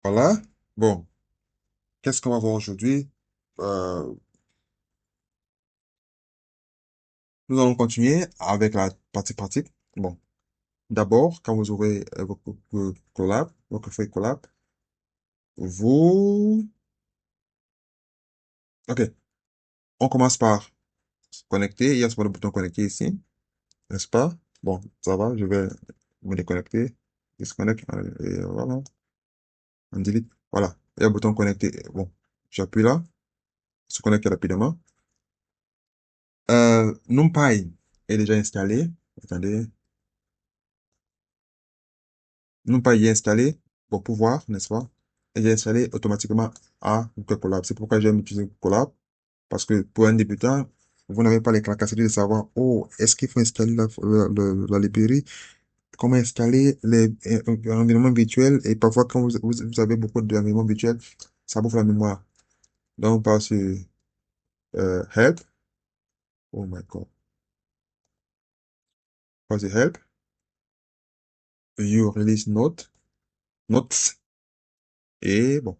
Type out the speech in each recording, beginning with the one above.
Voilà. Bon, qu'est-ce qu'on va voir aujourd'hui? Euh, Nous allons continuer avec la partie pratique. Bon, d'abord, quand vous aurez votre collab, votre feuille collab, vous... Ok, on commence par se connecter. Il y a sur le bouton connecter ici, n'est-ce pas? Bon, ça va, je vais me déconnecter. Disconnect, et voilà, on delete. Voilà, il y a le bouton connecter. Bon, j'appuie là, se connecter rapidement. NumPy est déjà installé. Attendez, non pas y installé pour pouvoir, n'est-ce pas? Et j'ai installé automatiquement à Google Colab. C'est pourquoi j'aime utiliser Google Colab. Parce que pour un débutant, vous n'avez pas les capacités de savoir, oh, est-ce qu'il faut installer la librairie? Comment installer les environnements virtuels? Et parfois, quand vous avez beaucoup d'environnements virtuels, ça bouffe la mémoire. Donc, on passe sur Help. Oh my God. On passe sur Help. View Release Notes. Et bon,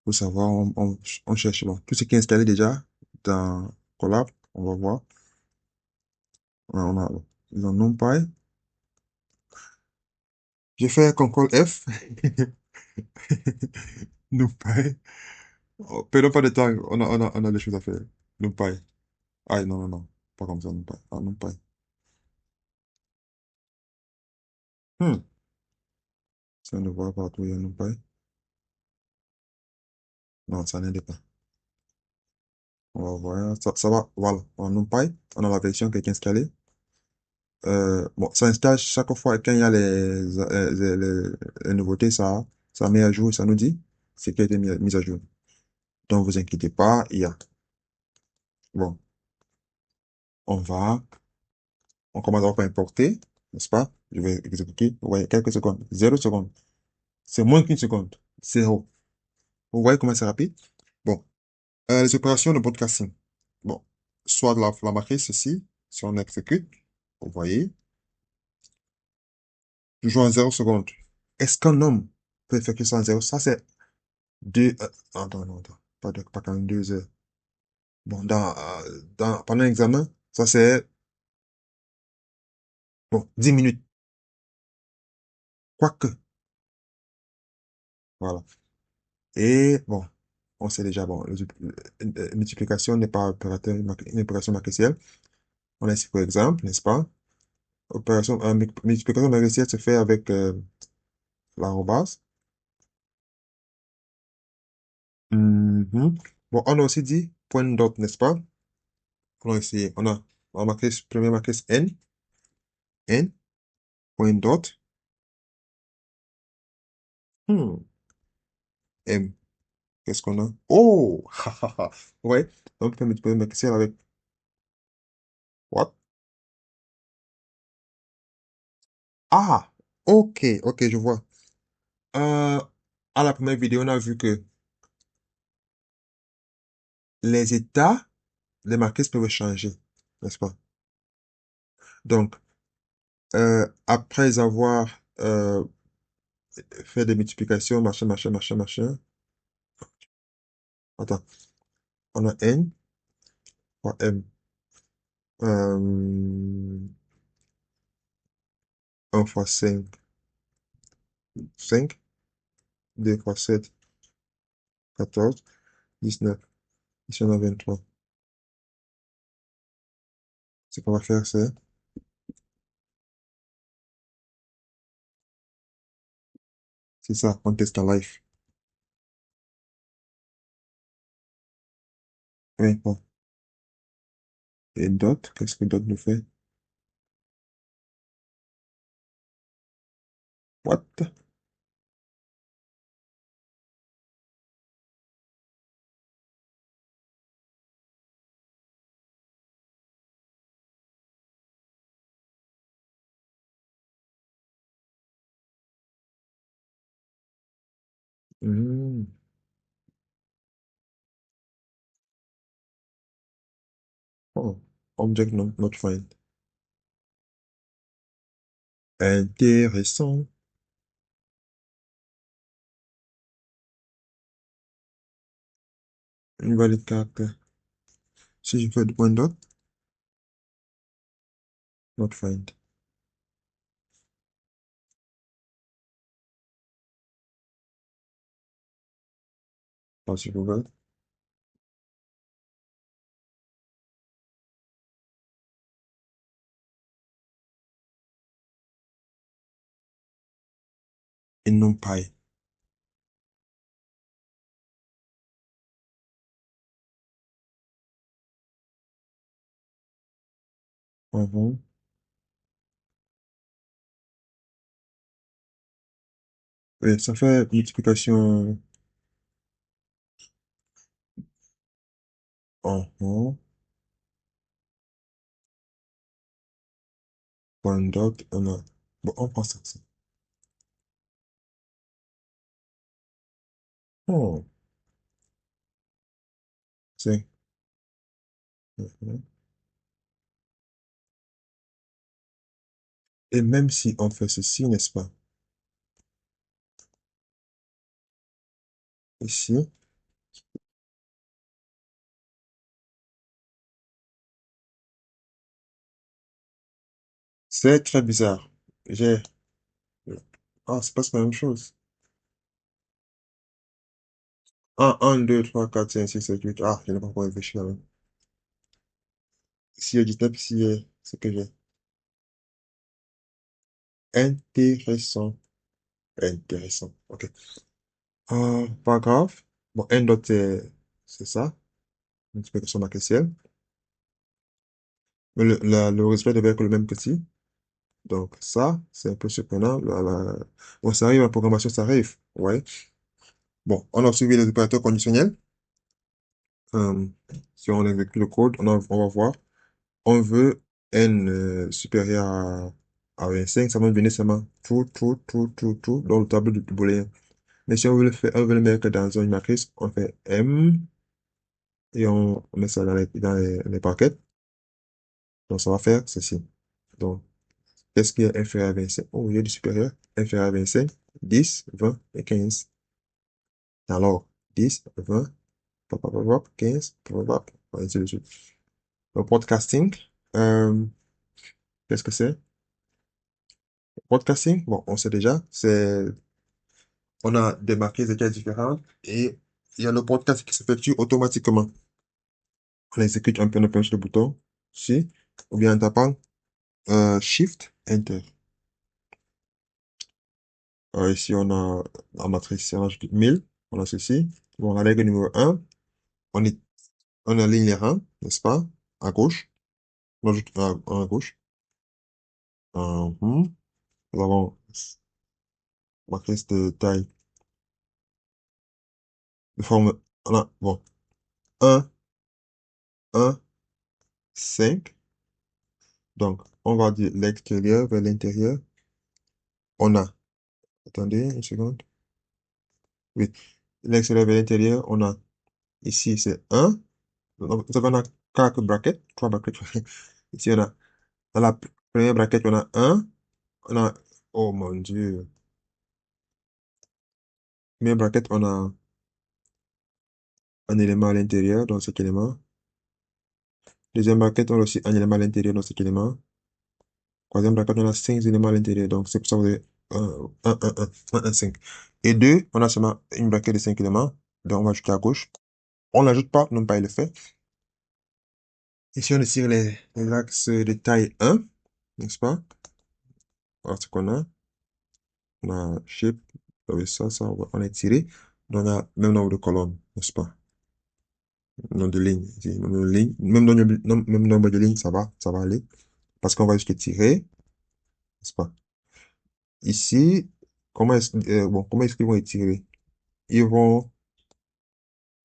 pour savoir, on cherche bon, tout ce qui est installé déjà dans Colab. On va voir. On a dans NumPy. J'ai fait CTRL F. NumPy. Oh, perdons pas de temps. On a des choses à faire. NumPy. Ah, non, non, non. Pas comme ça, NumPy. Ah, NumPy. Hmm. Ça ne voit pas partout, il y a NumPy. Non, ça n'aide pas. On va voir. Ça va. Voilà. En NumPy, on a la version qui est installée. Bon, ça installe chaque fois quand il y a les nouveautés, ça met à jour, ça nous dit ce qui a été mis à jour. Donc, vous inquiétez pas, il y a. Bon, on va, on commence par importer, n'est-ce pas? Je vais exécuter. Vous voyez, quelques secondes. 0 secondes. C'est moins qu'une seconde. Zéro. Vous voyez comment c'est rapide? Bon, les opérations de broadcasting. Bon, soit de la matrice ici, si on exécute, vous voyez, toujours en 0 secondes. Est-ce qu'un homme peut effectuer ça en 0? Ça, c'est deux, attends, non, attends, pas quand même 2 heures. Bon, pendant l'examen, ça c'est, bon, 10 minutes. Quoique, voilà. Et bon, on sait déjà, bon, multiplication n'est pas une opération matricielle. On a ici, par exemple, n'est-ce pas? Multiplication matricielle se fait avec l'arrobase. Mhm. Bon, on a aussi dit point dot, n'est-ce pas? On a ici, on a marqué, première matrice N, point dot, hmm, M. Qu'est-ce qu'on a? Oh! Ouais. Donc, tu peux multiplier avec what? Ah! Ok, ok, je vois. Euh, à la première vidéo, on a vu que les états, les matrices peuvent changer, n'est-ce pas? Donc, après avoir fait des multiplications, machin, machin, machin, machin, attends, on a N fois M. Euh, 1 fois 5, 5, 2 fois 7, 14, 19. Ici, on a 23. Ce qu'on va faire, c'est, ça, on teste en live. Oui, bon. Et dot, qu'est-ce que dot nous fait? What? Hmm. Oh, object not find. Intéressant. une valide caractère. Si je fais du point dot, not find. Pas sur Google. Et NumPy. Mhm. Oui, ça fait multiplication. Mhm. Point dot, on a. Bon, on prend ça. Oh, c'est. Mhm. Et même si on fait ceci, n'est-ce pas? Ici, c'est très bizarre. J'ai. Ah, c'est presque la même chose. 1, 2, 3, 4, 5, 6, 7, 8. Ah, je n'ai pas encore réfléchi là même. Si je dis tab, si ce que j'ai. Intéressant. Intéressant. Ok. Pas grave. Bon, n dot, c'est ça. Multiplication matricielle. Mais le résultat devait être le même que ci. Donc, ça, c'est un peu surprenant. Bon, ça arrive, la programmation, ça arrive. Ouais. Bon, on a suivi les opérateurs conditionnels. Euh, si on exécute le code, on va voir. On veut n supérieur à 25, ça va venir seulement tout dans le tableau de booléen. Mais si on veut le faire, on veut le mettre dans une matrice, on fait M et on met ça dans les brackets. Donc, ça va faire ceci. Donc, qu'est-ce qui est inférieur à 25? Oh, il y a du supérieur. Inférieur à 25, 10, 20 et 15. Alors, 10, 20, pop, pop, pop, pop, 15, pop, pop, pop, ainsi de suite. Le podcasting, euh, qu'est-ce que c'est? Podcasting, bon, on sait déjà, on a des matrices équerres différentes et il y a le podcast qui s'effectue automatiquement. On exécute un peu, on appuie sur le bouton, si, ou bien en tapant, Shift, Enter. Ici, on a la matrice, si on ajoute 1000, on a ceci. Bon, la règle numéro 1, on est, on aligne les rangs, n'est-ce pas? À gauche, on ajoute un à gauche. Mhm. Nous avons matrice de taille, de forme, on a, bon, 1, 1, 5. Donc, on va de l'extérieur vers l'intérieur. On a, attendez une seconde. Oui, l'extérieur vers l'intérieur, on a, ici c'est 1. Donc, nous avons 4 brackets, 3 brackets. Ici, on a, dans la première bracket, on a 1. On a, oh mon Dieu. Première bracket, on a un élément à l'intérieur dans cet élément. Deuxième bracket, on a aussi un élément à l'intérieur dans cet élément. Troisième bracket, on a 5 éléments à l'intérieur. Donc, c'est pour ça que vous avez 5. Et 2, on a seulement une bracket de 5 éléments. Donc, on va ajouter à gauche. On n'ajoute pas, non pas il le fait. Ici, on tire les axes de taille 1, n'est-ce pas? Alors, ce qu'on a, on a shape, avec ça, on a tiré. Donc, on a même nombre de colonnes, n'est-ce pas? Nombre de lignes, ici, nombre de lignes. Même nombre de lignes, ça va aller. Parce qu'on va juste tirer, n'est-ce pas? Ici, comment est-ce qu'ils vont étirer? Ils vont,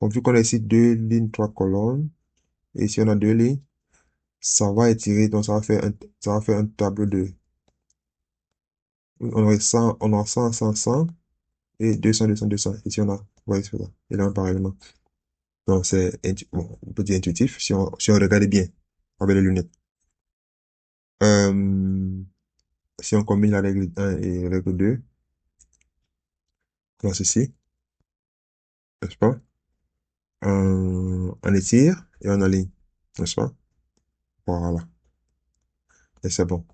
bon, vu qu'on a ici 2 lignes, 3 colonnes, et ici on a 2 lignes, ça va étirer, donc ça va faire un tableau de, on aura 100, 100, 100, et 200, 200, 200. Ici on a, ouais, c'est ça, élément par élément. Donc bon, on peut dire intuitif, si on regarde bien, avec les lunettes. Euh, si on combine la règle 1 et la règle 2, comme ceci, n'est-ce pas? on étire et on aligne, n'est-ce pas? Voilà, et c'est bon.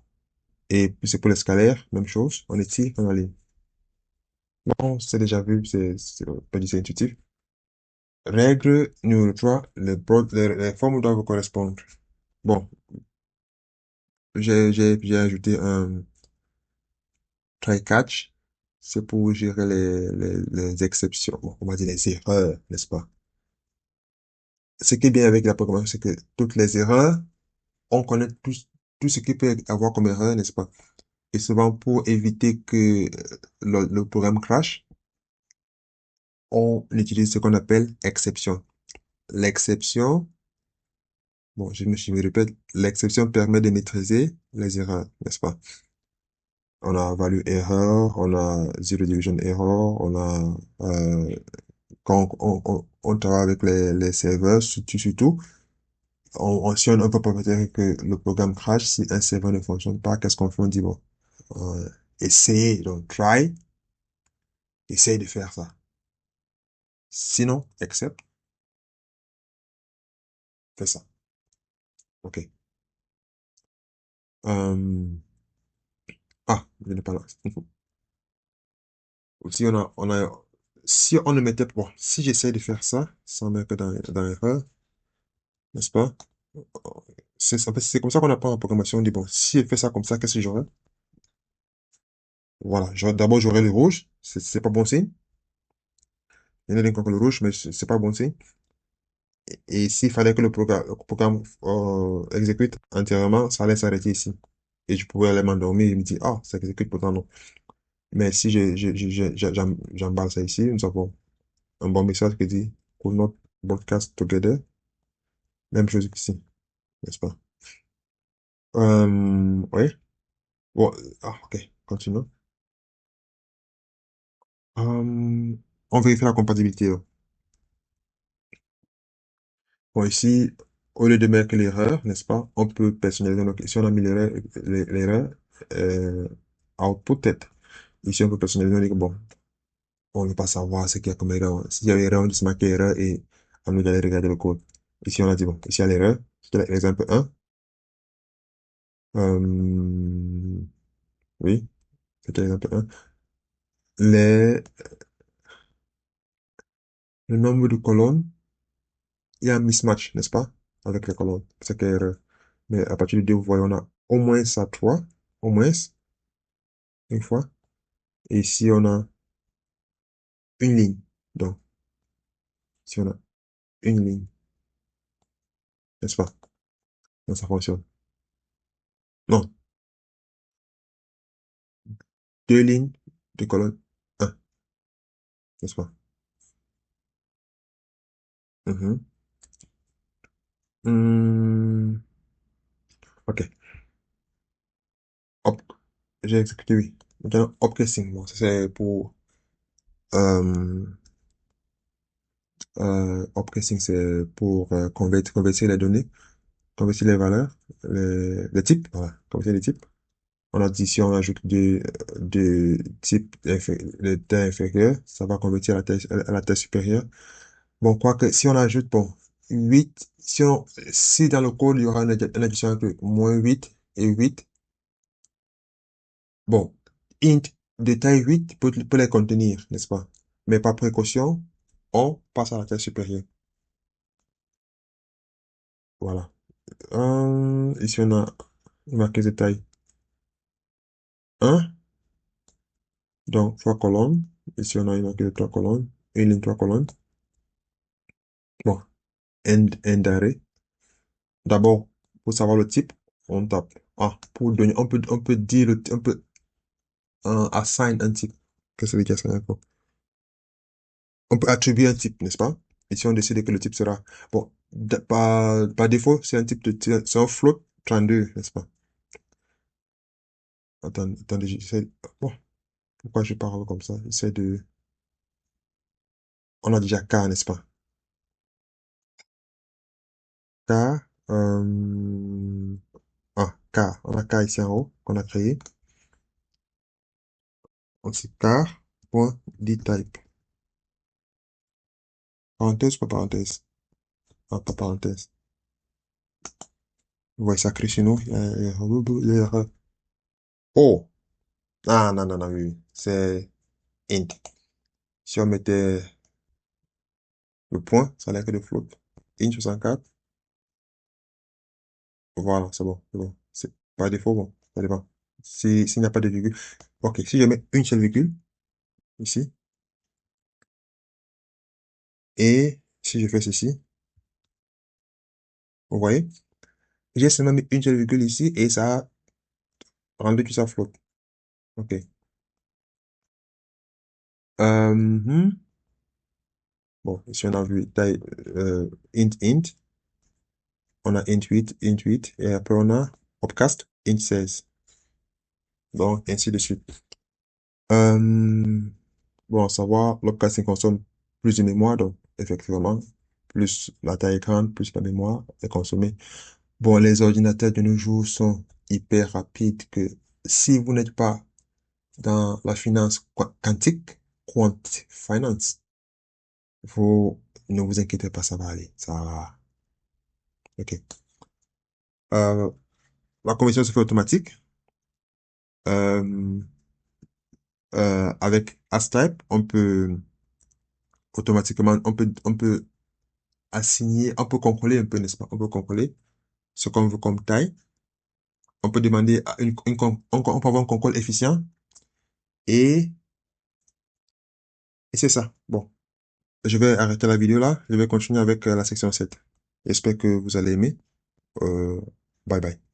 Et puis c'est pour les scalaires, même chose, on étire, on aligne. Bon, c'est déjà vu, pas du c'est intuitif. Règle numéro 3, les formes doivent correspondre. Bon, j'ai ajouté un try catch, c'est pour gérer les exceptions, bon, on va dire les erreurs, n'est-ce pas? Ce qui est bien avec la programmation, c'est que toutes les erreurs, on connaît tout ce qui peut avoir comme erreur, n'est-ce pas? Et souvent, pour éviter que le programme crash, on utilise ce qu'on appelle exception. L'exception, bon, je me répète, l'exception permet de maîtriser les erreurs, n'est-ce pas? On a value error, on a zero division error, on a, quand on travaille avec les serveurs, surtout, si on peut pas peut-être que le programme crash, si un serveur ne fonctionne pas, qu'est-ce qu'on fait? On dit, bon, essayez, donc try, essaye de faire ça. Sinon, accept, fais ça. OK. Euh, je n'ai pas là. Si si on ne mettait pas, bon, si j'essaie de faire ça, sans mettre dans l'erreur, n'est-ce pas? En fait, c'est comme ça qu'on apprend en programmation. On dit, bon, si elle fait ça comme ça, qu'est-ce que j'aurai? Voilà. D'abord, j'aurai le rouge. C'est pas bon signe. Il y en a encore le rouge, mais c'est pas bon signe. Et s'il fallait que le programme exécute entièrement, ça allait s'arrêter ici. Et je pouvais aller m'endormir et me dire, ah, ça exécute pourtant non. Mais si j'emballe ça ici, nous avons un bon message qui dit, could not broadcast together. Même chose qu'ici, n'est-ce pas? Oui. Bon, ok, continuons. On vérifie la compatibilité. Là. Bon, ici, au lieu de mettre l'erreur, n'est-ce pas, on peut personnaliser. Donc, ici, on a mis l'erreur, output tête. Ici, on peut personnaliser. On dit que bon, on ne veut pas savoir ce qu'il y a comme erreur. S'il y a erreur, on dit se marquer erreur et on nous d'aller regarder le code. Ici, on a dit bon, ici, il y a l'erreur. C'est l'exemple 1. Oui, c'est l'exemple 1. Les, le nombre de colonnes, il y a un mismatch, n'est-ce pas, avec les colonnes. C'est qu'il y a erreur. Mais à partir de 2, vous voyez, on a au moins ça 3, au moins, une fois. Et ici, on a une ligne. Donc, si on a une ligne, n'est-ce pas? Donc, ça fonctionne. Non, deux lignes, deux colonnes, un, n'est-ce pas? Mhm. Hmm, ok. Hop, j'ai exécuté, oui. Maintenant, upcasing, bon, ça c'est pour, euh, upcasing, c'est pour convertir les données, convertir les valeurs, les types, voilà, convertir les types. On a dit si on ajoute deux types de taille inférieure, ça va convertir à la taille supérieure. Bon, quoique, si on ajoute, bon, 8 si dans le code, il y aura une addition entre moins 8 et 8 bon, int de taille 8 peut les contenir, n'est-ce pas? Mais par précaution, on passe à la taille supérieure. Voilà. Ici, on a une marquise de taille 1, donc 3 colonnes. Ici, on a une marquise de 3 colonnes, une ligne 3 colonnes. Bon, end array. D'abord, pour savoir le type, on tape. Pour donner, on peut dire, on peut assign un type. Qu'est-ce que ça veut dire ça encore? On peut attribuer un type, n'est-ce pas? Et si on décide que le type sera, bon, par défaut, c'est un type c'est un float 32, n'est-ce pas? Attendez, j'essaie, bon, pourquoi je parle comme ça? On a déjà K, n'est-ce pas? K, K, on a K ici en haut, qu'on a créé. On dit car.dtype. Parenthèse, pas parenthèse. Ah, pas parenthèse. Vous voyez ça écrit chez nous. Oh! Ah, non, non, non, oui, oui. C'est int. Si on mettait le point, ça allait que de float. Int 64. Voilà, c'est bon, c'est bon. C'est par défaut, bon, ça dépend. S'il n'y a pas de virgule. Ok, si je mets une seule virgule, ici, et si je fais ceci, vous voyez, j'ai seulement mis une seule virgule ici, et ça a rendu tout ça float. Ok. Hmm. Bon, ici on a vu taille, int, on a int 8, et après on a upcast, int 16. Donc, ainsi de suite. Bon, savoir, l'upcasting consomme plus de mémoire, donc effectivement, plus la taille écran, plus la mémoire est consommée. Bon, les ordinateurs de nos jours sont hyper rapides que si vous n'êtes pas dans la finance quantique, quant finance, vous ne vous inquiétez pas, ça va aller. Ça va. Ok. Euh, la conversion se fait automatique. Euh, avec Astype, on peut automatiquement, on peut assigner, on peut contrôler un peu, n'est-ce pas? On peut contrôler ce qu'on veut comme taille. On peut demander à on peut avoir un contrôle efficient et, et c'est ça. Bon, je vais arrêter la vidéo là. Je vais continuer avec la section 7. J'espère que vous allez aimer. Euh, bye bye.